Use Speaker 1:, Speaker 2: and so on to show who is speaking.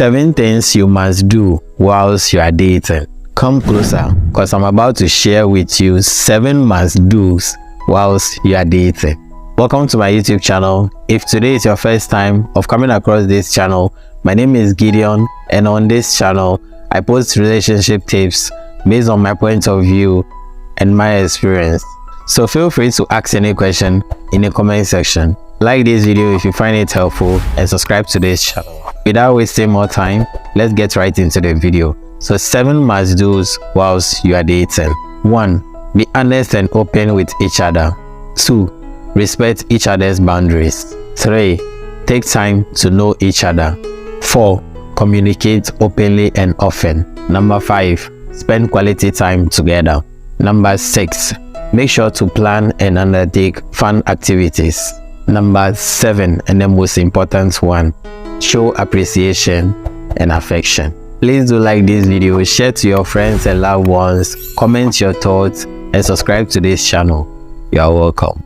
Speaker 1: 7 things you must do whilst you are dating. Come closer, because I'm about to share with you 7 must-dos whilst you are dating. Welcome to my YouTube channel. If today is your first time of coming across this channel, my name is Gideon, and on this channel, I post relationship tips based on my point of view and my experience. So feel free to ask any question in the comment section. Like this video if you find it helpful, and subscribe to this channel. Without wasting more time, let's get right into the video. So 7 must-dos whilst you are dating. 1. Be honest and open with each other. 2. Respect each other's boundaries. 3. Take time to know each other. 4. Communicate openly and often. Number 5. Spend quality time together. Number 6. Make sure to plan and undertake fun activities. Number 7, and the most important one, show appreciation and affection. Please do like this video, share to your friends and loved ones, comment your thoughts, and subscribe to this channel. You are welcome.